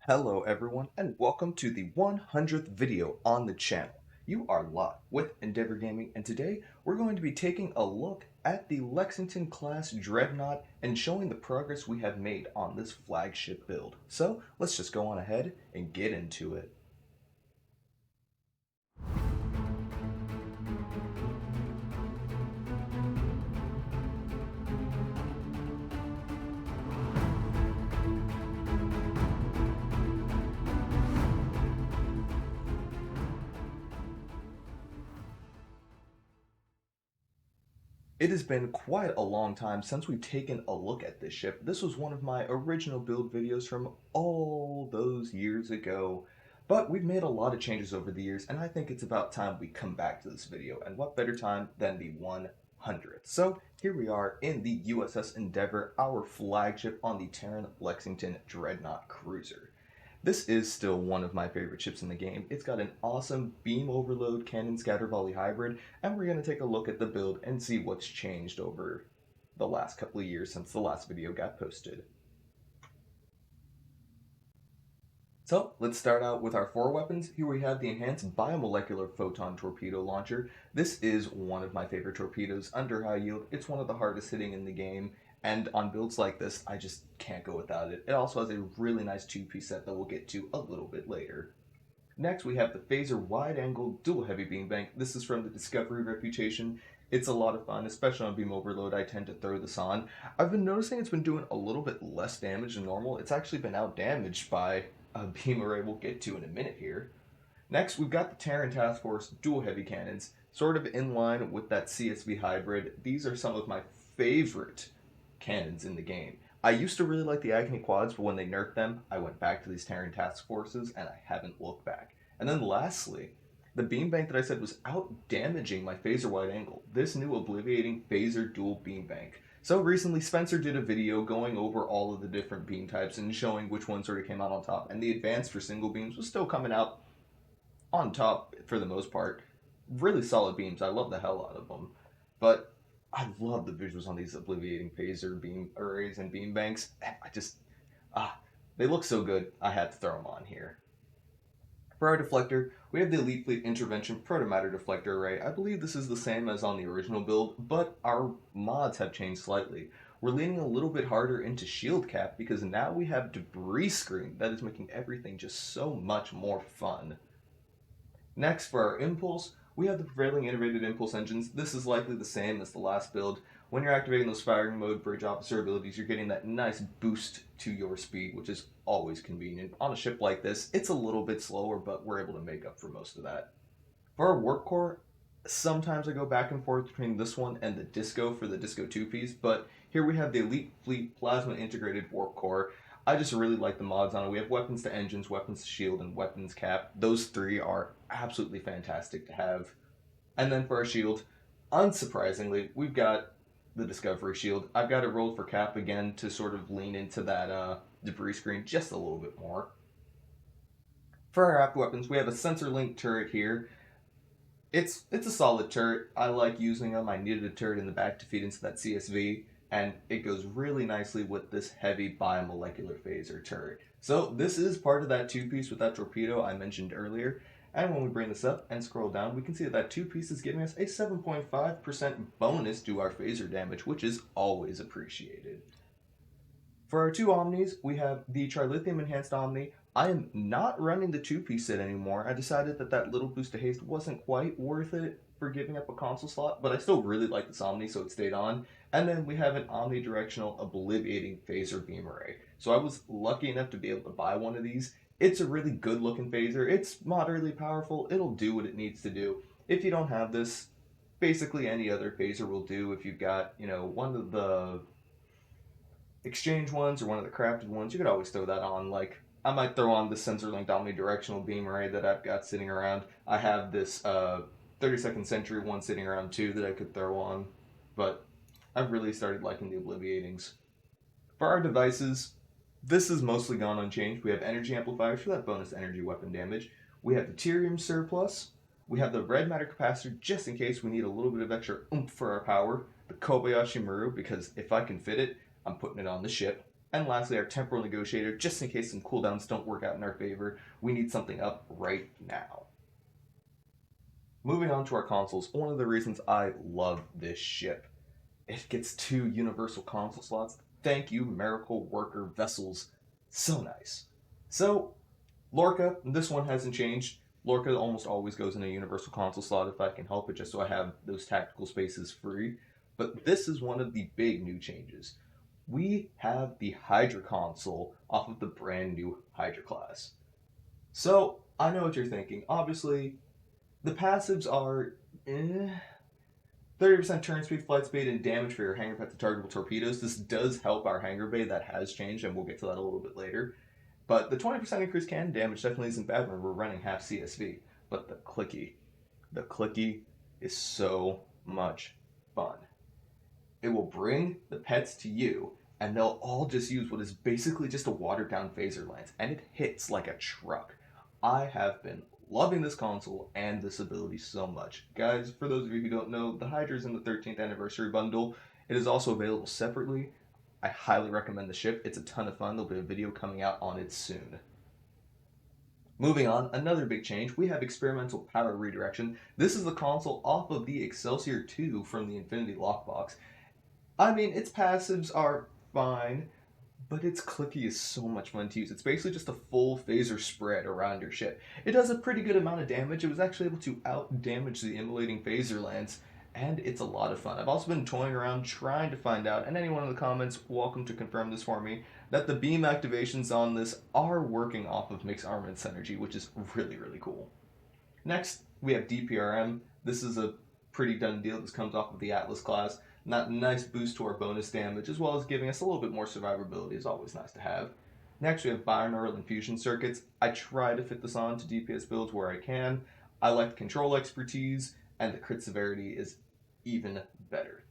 Hello everyone and welcome to the 100th video on the channel. You are live with Endeavor Gaming and today we're going to be taking a look at the Lexington class Dreadnought and showing the progress we have made on this flagship build. So let's just go on ahead and get into it. It has been quite a long time since we've taken a look at this ship. This was one of my original build videos from all those years ago, but we've made a lot of changes over the years, and I think it's about time we come back to this video, and what better time than the 100th. So here we are in the USS Endeavor, our flagship on the Terran Lexington Dreadnought cruiser. This is still one of my favorite ships in the game. It's got an awesome beam overload cannon scatter volley hybrid, and we're going to take a look at the build and see what's changed over the last couple of years since the last video got posted. So let's start out with our four weapons. Here we have the enhanced biomolecular photon torpedo launcher. This is one of my favorite torpedoes under high yield. It's one of the hardest hitting in the game, and on builds like this, I just can't go without it. It also has a really nice two-piece set that we'll get to a little bit later. Next, we have the Phaser wide-angle dual heavy beam bank. This is from the Discovery reputation. It's a lot of fun, especially on beam overload. I tend to throw this on. I've been noticing it's been doing a little bit less damage than normal. It's actually been out-damaged by a beam array we'll get to in a minute here. Next, we've got the Terran Task Force dual heavy cannons, sort of in line with that CSV hybrid. These are some of my favorite cannons in the game. I used to really like the Agony quads, but when they nerfed them, I went back to these Terran Task Forces, and I haven't looked back. And then lastly, the beam bank that I said was out-damaging my phaser wide angle. This new Obliviating Phaser dual beam bank. So recently, Spencer did a video going over all of the different beam types and showing which one sort of came out on top. And the advanced for single beams was still coming out on top for the most part. Really solid beams. I love the hell out of them. But I love the visuals on these Obliviating Phaser beam arrays and beam banks. They look so good. I had to throw them on here. For our deflector, we have the Elite Fleet Intervention Protomatter Deflector Array. I believe this is the same as on the original build, but our mods have changed slightly. We're leaning a little bit harder into shield cap because now we have debris screen that is making everything just so much more fun. Next, for our impulse, we have the prevailing integrated impulse engines. This is likely the same as the last build. When you're activating those firing mode bridge officer abilities, you're getting that nice boost to your speed, which is always convenient. On a ship like this, it's a little bit slower, but we're able to make up for most of that. For our warp core, sometimes I go back and forth between this one and the Disco for the Disco 2-piece, but here we have the Elite Fleet Plasma Integrated Warp Core. I just really like the mods on it. We have weapons to engines, weapons to shield, and weapons cap. Those three are absolutely fantastic to have. And then for our shield, unsurprisingly, we've got the Discovery shield. I've got it rolled for cap again to sort of lean into that debris screen just a little bit more. For our aft weapons, we have a sensor link turret here. It's a solid turret. I like using them. I needed a turret in the back to feed into that CSV, and it goes really nicely with this heavy biomolecular phaser turret. So this is part of that two-piece with that torpedo I mentioned earlier. And when we bring this up and scroll down, we can see that that two-piece is giving us a 7.5% bonus to our phaser damage, which is always appreciated. For our two Omnis, we have the Trilithium Enhanced Omni. I am not running the two-piece set anymore. I decided that that little boost of haste wasn't quite worth it for giving up a console slot, but I still really like this Omni, so it stayed on. And then we have an omnidirectional Obliviating Phaser Beam Array. So I was lucky enough to be able to buy one of these. It's a really good looking phaser. It's moderately powerful. It'll do what it needs to do. If you don't have this, basically any other phaser will do. If you've got, one of the exchange ones or one of the crafted ones, you could always throw that on. Like, I might throw on the sensor linked omnidirectional beam array that I've got sitting around. I have this 32nd Century one sitting around too that I could throw on. But I've really started liking the Obliviatings. For our devices, this has mostly gone unchanged. We have energy amplifiers for that bonus energy weapon damage. We have the Tyrium surplus. We have the red matter capacitor just in case we need a little bit of extra oomph for our power. The Kobayashi Maru, because if I can fit it, I'm putting it on the ship. And lastly, our temporal negotiator, just in case some cooldowns don't work out in our favor, we need something up right now. Moving on to our consoles, one of the reasons I love this ship. It gets 2 universal console slots. Thank you, Miracle Worker Vessels. So nice. So, Lorca, this one hasn't changed. Lorca almost always goes in a universal console slot if I can help it, just so I have those tactical spaces free. But this is one of the big new changes. We have the Hydra console off of the brand new Hydra class. So, I know what you're thinking. Obviously, the passives are 30% turn speed, flight speed, and damage for your hangar pet to targetable torpedoes. This does help our hangar bay. That has changed, and we'll get to that a little bit later. But the 20% increased cannon damage definitely isn't bad when we're running half CSV. But the clicky is so much fun. It will bring the pets to you, and they'll all just use what is basically just a watered down phaser lance, and it hits like a truck. I have been loving this console and this ability so much. Guys, for those of you who don't know, the Hydra's in the 13th anniversary bundle. It is also available separately. I highly recommend the ship. It's a ton of fun. There'll be a video coming out on it soon. Moving on, another big change, we have experimental power redirection. This is the console off of the Excelsior 2 from the Infinity Lockbox. I mean, its passives are fine, but its clicky is so much fun to use. It's basically just a full phaser spread around your ship. It does a pretty good amount of damage. It was actually able to out-damage the immolating phaser lance, and it's a lot of fun. I've also been toying around trying to find out, and anyone in the comments, welcome to confirm this for me, that the beam activations on this are working off of mixed armament synergy, which is really, really cool. Next, we have DPRM. This is a pretty done deal. This comes off of the Atlas class. Not nice boost to our bonus damage, as well as giving us a little bit more survivability is always nice to have. Next, we have binaural infusion circuits. I try to fit this on to DPS builds where I can. I like the control expertise, and the crit severity is even better.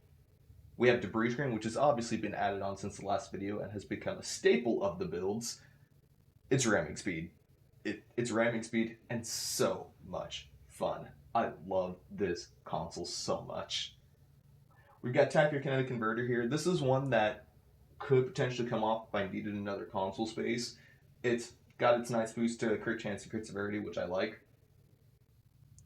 We have debris screen, which has obviously been added on since the last video and has become a staple of the builds. It's ramming speed. It's ramming speed and so much fun. I love this console so much. We've got Tachykinetic Converter here. This is one that could potentially come off if I needed another console space. It's got its nice boost to crit chance and crit severity, which I like.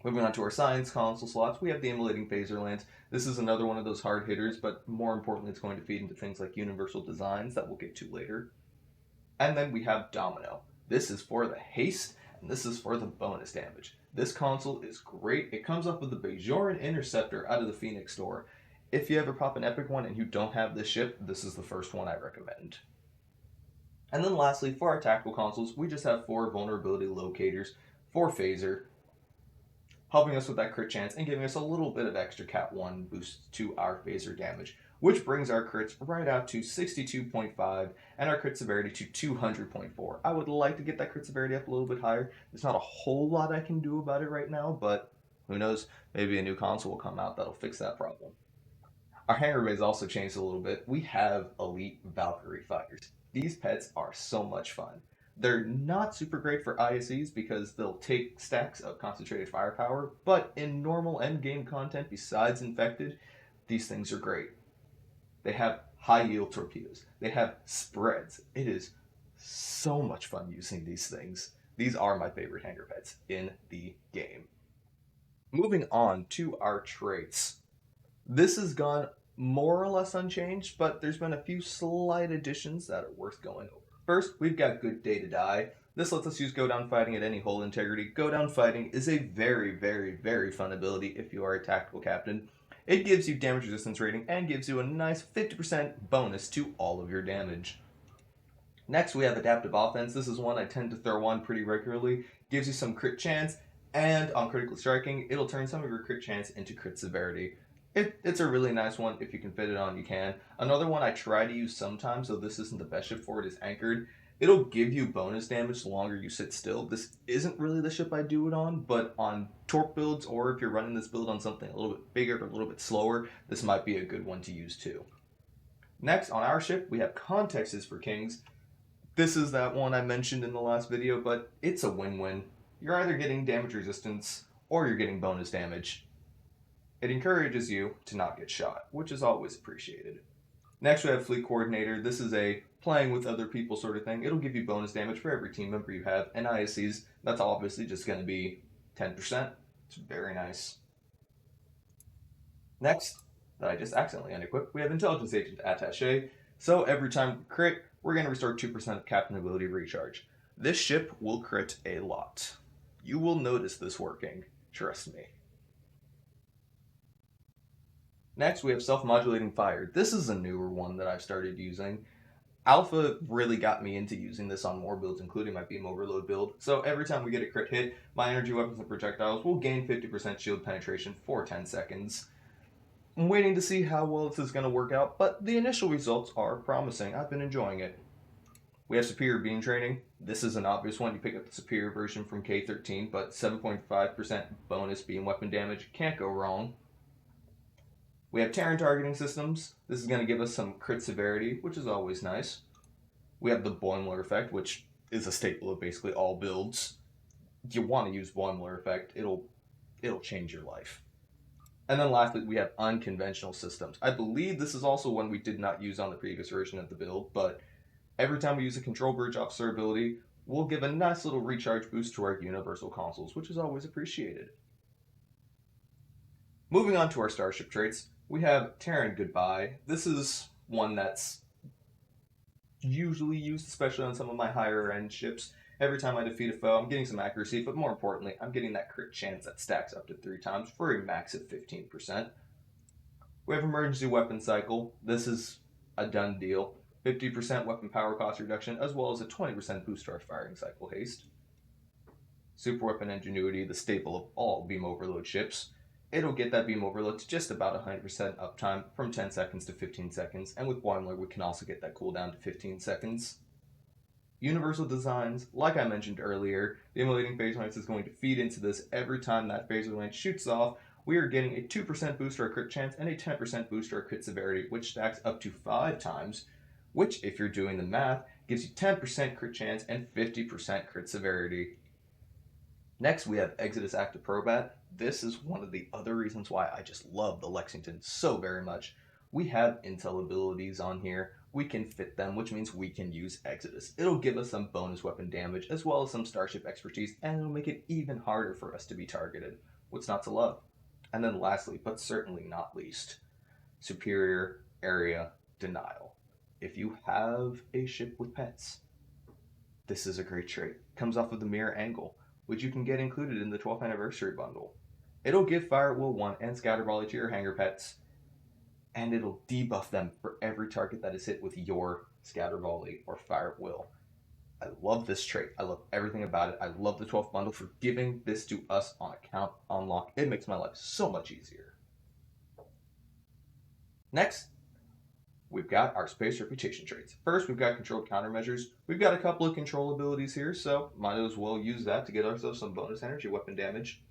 Moving on to our science console slots, we have the Immolating Phaser Lance. This is another one of those hard hitters, but more importantly, it's going to feed into things like universal designs that we'll get to later. And then we have Domino. This is for the haste, and this is for the bonus damage. This console is great. It comes up with the Bajoran Interceptor out of the Phoenix store. If you ever pop an epic one and you don't have this ship, this is the first one I recommend. And then lastly, for our tactical consoles, we just have 4 vulnerability locators for phaser, helping us with that crit chance and giving us a little bit of extra Cat 1 boost to our phaser damage, which brings our crits right out to 62.5 and our crit severity to 200.4. I would like to get that crit severity up a little bit higher. There's not a whole lot I can do about it right now, but who knows, maybe a new console will come out that'll fix that problem. Our hangar bays also changed a little bit. We have elite Valkyrie fighters. These pets are so much fun. They're not super great for ISEs because they'll take stacks of concentrated firepower, but in normal endgame content besides infected, these things are great. They have high yield torpedoes. They have spreads. It is so much fun using these things. These are my favorite hangar pets in the game. Moving on to our traits. This has gone more or less unchanged, but there's been a few slight additions that are worth going over. First, we've got Good Day to Die. This lets us use Go Down Fighting at any hull integrity. Go Down Fighting is a very, very, very fun ability if you are a tactical captain. It gives you damage resistance rating and gives you a nice 50% bonus to all of your damage. Next, we have Adaptive Offense. This is one I tend to throw on pretty regularly. Gives you some crit chance, and on critical striking, it'll turn some of your crit chance into crit severity. It's a really nice one. If you can fit it on, you can. Another one I try to use sometimes, though this isn't the best ship for it, is Anchored. It'll give you bonus damage the longer you sit still. This isn't really the ship I do it on, but on torp builds, or if you're running this build on something a little bit bigger or a little bit slower, this might be a good one to use too. Next, on our ship, we have Context is for Kings. This is that one I mentioned in the last video, but it's a win-win. You're either getting damage resistance, or you're getting bonus damage. It encourages you to not get shot, which is always appreciated. Next, we have Fleet Coordinator. This is a playing with other people sort of thing. It'll give you bonus damage for every team member you have. And ISCs, that's obviously just going to be 10%. It's very nice. Next, that I just accidentally unequipped, we have Intelligence Agent Attaché. So every time we crit, we're going to restore 2% of Captain Ability Recharge. This ship will crit a lot. You will notice this working. Trust me. Next, we have Self-Modulating Fire. This is a newer one that I've started using. Alpha really got me into using this on more builds, including my Beam Overload build. So every time we get a crit hit, my energy weapons and projectiles will gain 50% shield penetration for 10 seconds. I'm waiting to see how well this is going to work out, but the initial results are promising. I've been enjoying it. We have Superior Beam Training. This is an obvious one. You pick up the Superior version from K13, but 7.5% bonus beam weapon damage. Can't go wrong. We have Terran Targeting Systems. This is going to give us some crit severity, which is always nice. We have the Boimler Effect, which is a staple of basically all builds. You want to use Boimler Effect. It'll change your life. And then lastly, we have Unconventional Systems. I believe this is also one we did not use on the previous version of the build, but every time we use a Control Bridge Officer ability, we'll give a nice little recharge boost to our Universal Consoles, which is always appreciated. Moving on to our Starship traits, we have Terran Goodbye. This is one that's usually used, especially on some of my higher end ships. Every time I defeat a foe, I'm getting some accuracy, but more importantly, I'm getting that crit chance that stacks up to 3 times for a max of 15%. We have Emergency Weapon Cycle. This is a done deal. 50% weapon power cost reduction, as well as a 20% boost to our firing cycle haste. Super Weapon Ingenuity, the staple of all Beam Overload ships. It'll get that beam overload to just about 100% uptime from 10 seconds to 15 seconds, and with Boimler we can also get that cooldown to 15 seconds. Universal Designs, like I mentioned earlier, the Immolating Phaser Lance is going to feed into this every time that Phaser Lance shoots off. We are getting a 2% boost to our crit chance and a 10% boost to our crit severity, which stacks up to 5 times, which, if you're doing the math, gives you 10% crit chance and 50% crit severity. Next, we have Exodus Active Probat. This is one of the other reasons why I just love the Lexington so very much. We have intel abilities on here. We can fit them, which means we can use Exodus. It'll give us some bonus weapon damage, as well as some Starship expertise, and it'll make it even harder for us to be targeted. What's not to love? And then lastly, but certainly not least, Superior Area Denial. If you have a ship with pets, this is a great trait. Comes off of the Mirror Angle, which you can get included in the 12th anniversary bundle. It'll give Fire at Will 1 and Scatter Volley to your hangar pets, and it'll debuff them for every target that is hit with your Scatter Volley or Fire at Will. I love this trait. I love everything about it. I love the 12th bundle for giving this to us on account unlock. It makes my life so much easier. Next, we've got our space reputation traits. First, we've got controlled countermeasures. We've got a couple of control abilities here, so might as well use that to get ourselves some bonus energy weapon damage.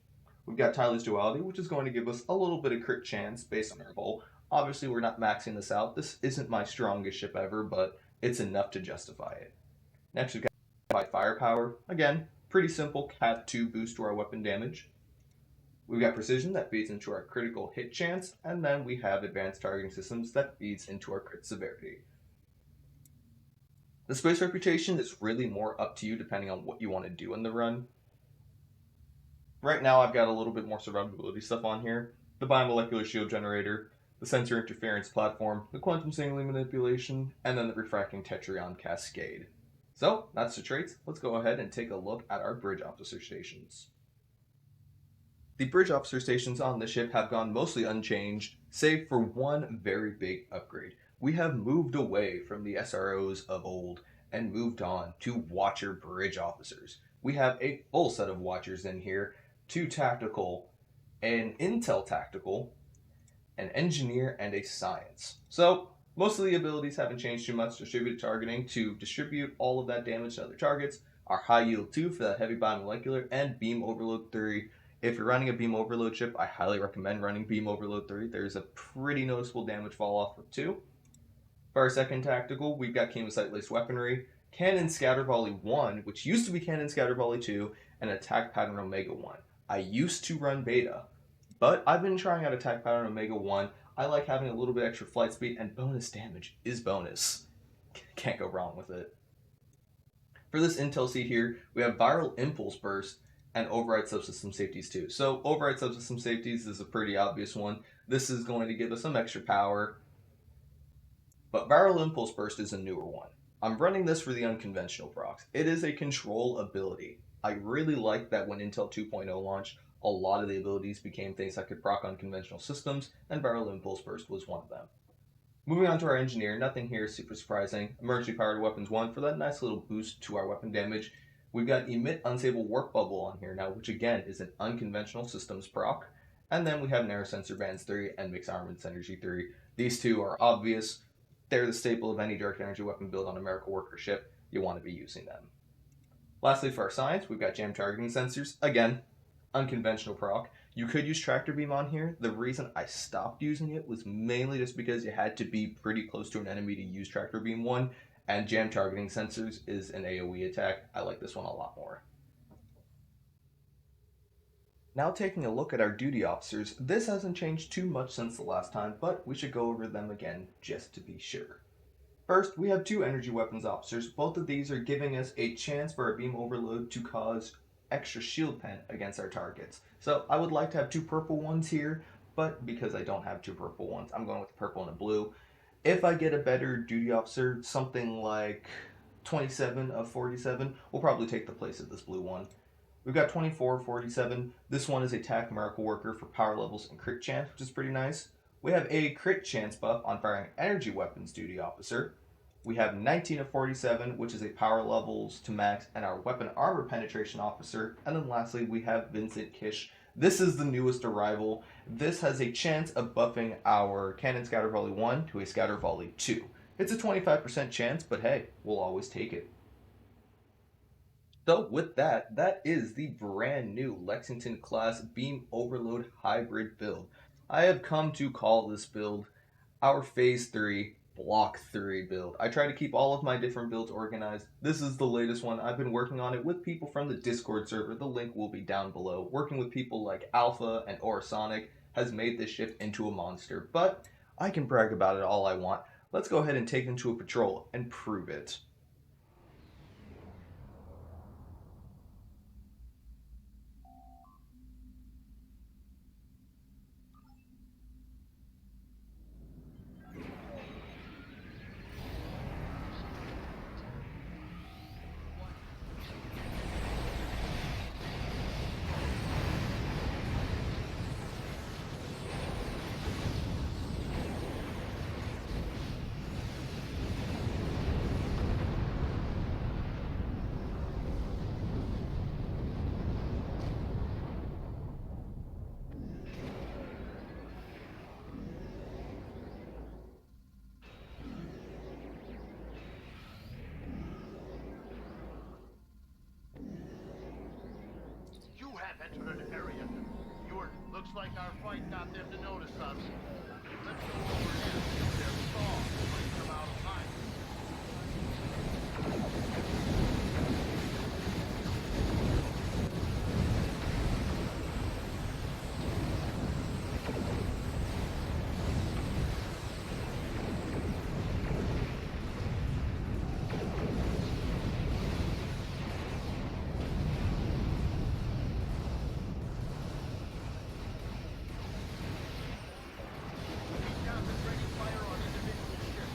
We've got Tyler's Duality, which is going to give us a little bit of crit chance based on our hull. Obviously, we're not maxing this out. This isn't my strongest ship ever, but it's enough to justify it. Next, we've got Firepower. Again, pretty simple Cat 2 boost to our weapon damage. We've got Precision that feeds into our critical hit chance, and then we have Advanced Targeting Systems that feeds into our crit severity. The Space Reputation is really more up to you depending on what you want to do in the run. Right now I've got a little bit more survivability stuff on here. The Biomolecular Shield Generator, the Sensor Interference Platform, the Quantum Signaling Manipulation, and then the Refracting Tetryon Cascade. So, that's the traits. Let's go ahead and take a look at our Bridge Officer Stations. The Bridge Officer Stations on the ship have gone mostly unchanged, save for one very big upgrade. We have moved away from the SROs of old and moved on to Watcher Bridge Officers. We have a full set of Watchers in here, 2 tactical, an intel tactical, an engineer, and a science. So, most of the abilities haven't changed too much. Distributed targeting to distribute all of that damage to other targets, our high yield 2 for that heavy biomolecular, and beam overload 3. If you're running a beam overload ship, I highly recommend running beam overload 3. There's a pretty noticeable damage fall off with 2. For our second tactical, we've got Chemosite Laced Weaponry, Cannon Scatter Volley 1, which used to be Cannon Scatter Volley 2, and Attack Pattern Omega 1. I used to run beta, but I've been trying out Attack Pattern Omega 1. I like having a little bit extra flight speed, and bonus damage is bonus. Can't go wrong with it. For this intel seat here, we have viral impulse burst and override subsystem safeties too. So override subsystem safeties is a pretty obvious one. This is going to give us some extra power, but viral impulse burst is a newer one. I'm running this for the unconventional procs. It is a control ability. I really like that when Intel 2.0 launched, a lot of the abilities became things that could proc unconventional systems, and viral impulse burst was one of them. Moving on to our engineer, nothing here is super surprising. Emergency powered weapons 1 for that nice little boost to our weapon damage. We've got emit unstable warp bubble on here now, which again is an unconventional systems proc. And then we have narrow sensor bands 3 and mixed armaments energy 3. These two are obvious. They're the staple of any direct energy weapon build on American worker ship. You want to be using them. Lastly, for our science, we've got jam targeting sensors. Again, unconventional proc. You could use tractor beam on here. The reason I stopped using it was mainly just because you had to be pretty close to an enemy to use tractor beam 1, and jam targeting sensors is an AoE attack. I like this one a lot more. Now taking a look at our duty officers, this hasn't changed too much since the last time, but we should go over them again just to be sure. First, we have 2 energy weapons officers. Both of these are giving us a chance for our beam overload to cause extra shield pen against our targets. So I would like to have 2 purple ones here, but because I don't have 2 purple ones, I'm going with the purple and a blue. If I get a better duty officer, something like 27 of 47, will probably take the place of this blue one. We've got 24 of 47. This one is a attack miracle worker for power levels and crit chance, which is pretty nice. We have a crit chance buff on firing energy weapons duty officer. We have 19 of 47, which is a power levels to max and our weapon armor penetration officer. And then lastly, we have Vincent Kish. This is the newest arrival. This has a chance of buffing our cannon scatter volley 1 to a scatter volley 2. It's a 25% chance, but hey, we'll always take it. So with that, that is the brand new Lexington class beam overload hybrid build. I have come to call this build our phase 3 block 3 build. I try to keep all of my different builds organized. This is the latest one. I've been working on it with people from the Discord server. The link will be down below. Working with people like Alpha and Orasonic has made this ship into a monster, but I can brag about it all I want. Let's go ahead and take them to a patrol and prove it. Entered an area. Ewart, looks like our fight got them to notice us. Let's go over here and see if they're stalled. Bring them out of sight. Concentrating fire on individual ships.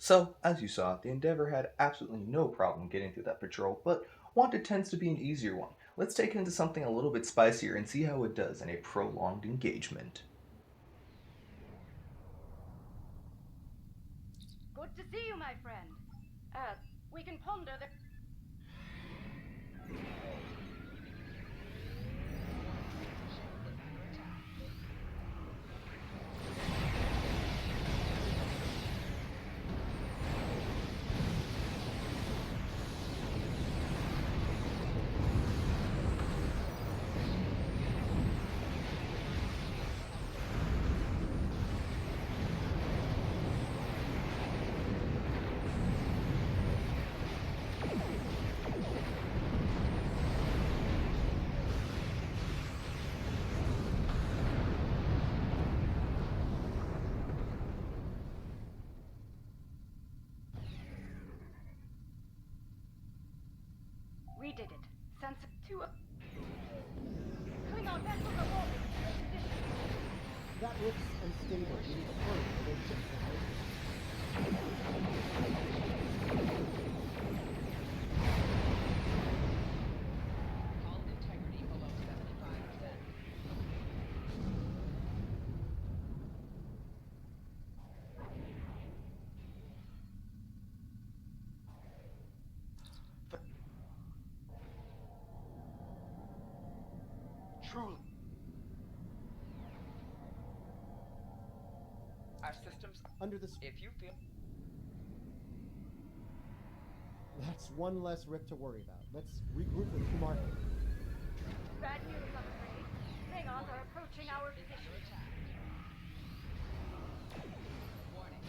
So, as you saw, the Endeavour had absolutely no problem getting through that patrol, but Wanted tends to be an easier one. Let's take it into something a little bit spicier and see how it does in a prolonged engagement. Good to see you, my friend. We can ponder the... We did it. Sense to a... Klingon vessels are boarding. That looks unstable. We need to hurry or those ships will break. Hull integrity below 75%. Truly. Our systems, Under this, if you feel... that's one less rift to worry about. Let's regroup with Kumar. Bad news, I'm afraid. Klingons are approaching our position. Warning.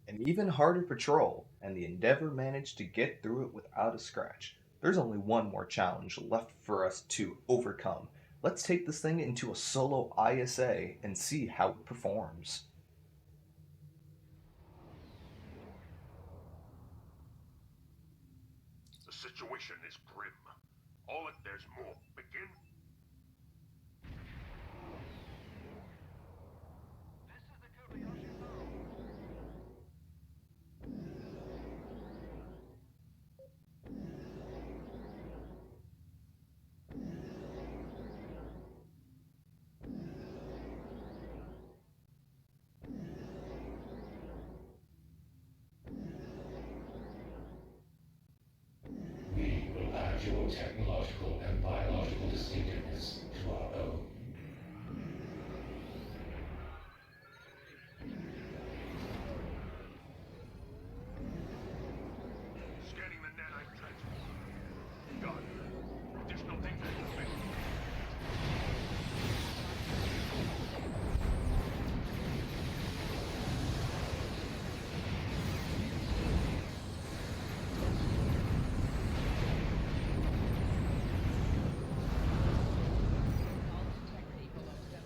An even harder patrol, and the Endeavor managed to get through it without a scratch. There's only one more challenge left for us to overcome. Let's take this thing into a solo ISA and see how it performs. The situation is grim. There's more. Begin. This is the Kobayashi Zone. We will add your technological and biological distinctiveness to our own. Scanning the nanite transformer. Done. Additional data expected. Hull integrity below 75%.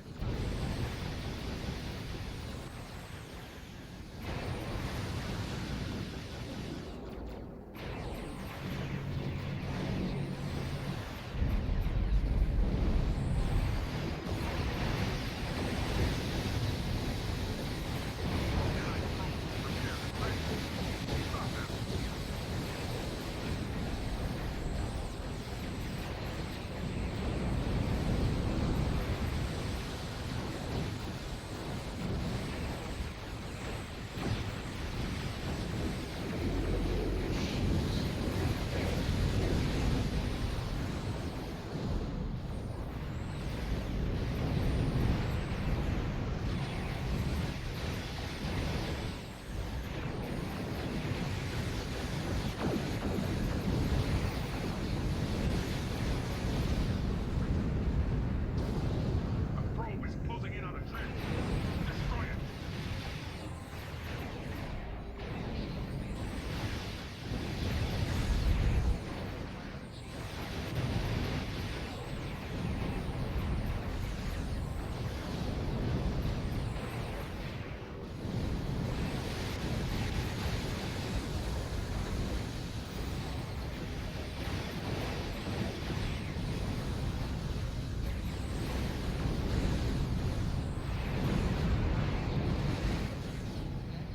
A probe is closing in on a transformer. Destroy it.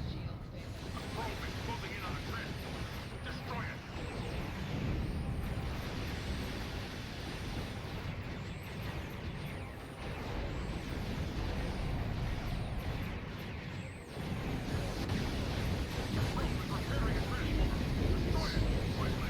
Shields failing. A probe is closing in on a transformer. Destroy it. A probe is repairing a transformer. Destroy it. Quickly.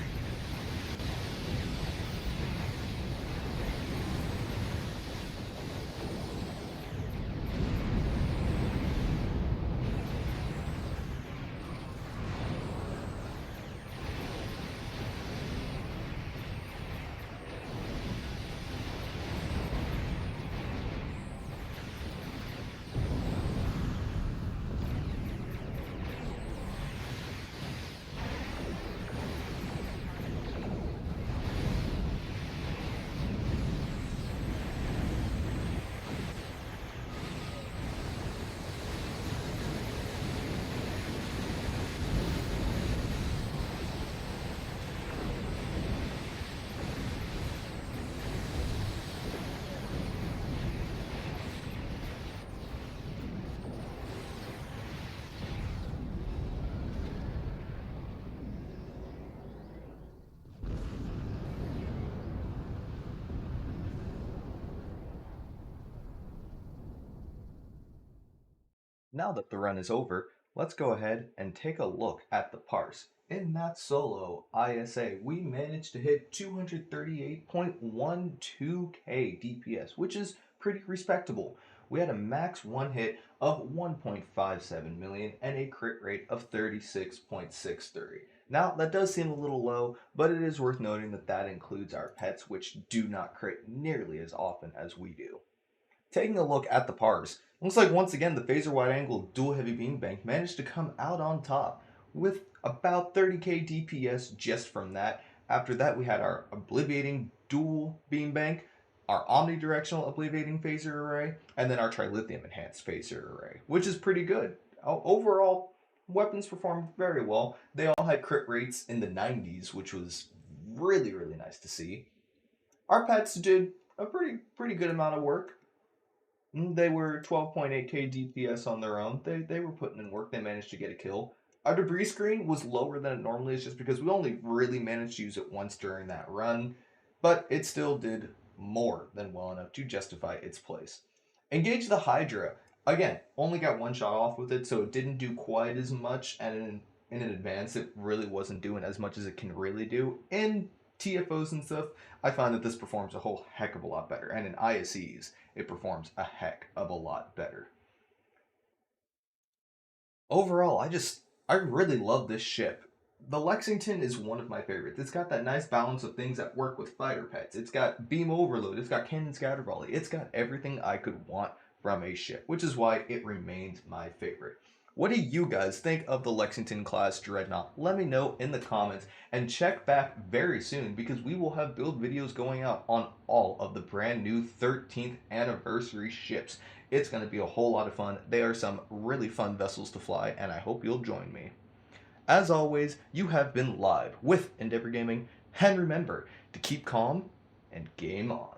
Now that the run is over, let's go ahead and take a look at the Parse. In that solo ISA, we managed to hit 238.12k DPS, which is pretty respectable. We had a max one hit of 1.57 million and a crit rate of 36.63. Now, that does seem a little low, but it is worth noting that that includes our pets, which do not crit nearly as often as we do. Taking a look at the Parse, looks like once again the phaser wide angle dual heavy beam bank managed to come out on top with about 30k DPS just from that. After that, we had our obliviating dual beam bank, our omnidirectional obliviating phaser array, and then our trilithium enhanced phaser array, which is pretty good. Overall, weapons performed very well. They all had crit rates in the 90s, which was really, really nice to see. Our pets did a pretty good amount of work. They were 12.8k DPS on their own. They were putting in work. They managed to get a kill. Our debris screen was lower than it normally is just because we only really managed to use it once during that run, but it still did more than well enough to justify its place. Engage the Hydra. Again, only got one shot off with it, so it didn't do quite as much, and in an advance, it really wasn't doing as much as it can really do. In TFOs and stuff, I find that this performs a whole heck of a lot better, and in ISEs, it performs a heck of a lot better. Overall, I really love this ship. The Lexington is one of my favorites. It's got that nice balance of things that work with fighter pets. It's got beam overload, it's got cannon scatter volley, it's got everything I could want from a ship, which is why it remains my favorite. What do you guys think of the Lexington class Dreadnought? Let me know in the comments, and check back very soon because we will have build videos going out on all of the brand new 13th anniversary ships. It's going to be a whole lot of fun. They are some really fun vessels to fly, and I hope you'll join me. As always, you have been live with Endeavor Gaming, and remember to keep calm and game on.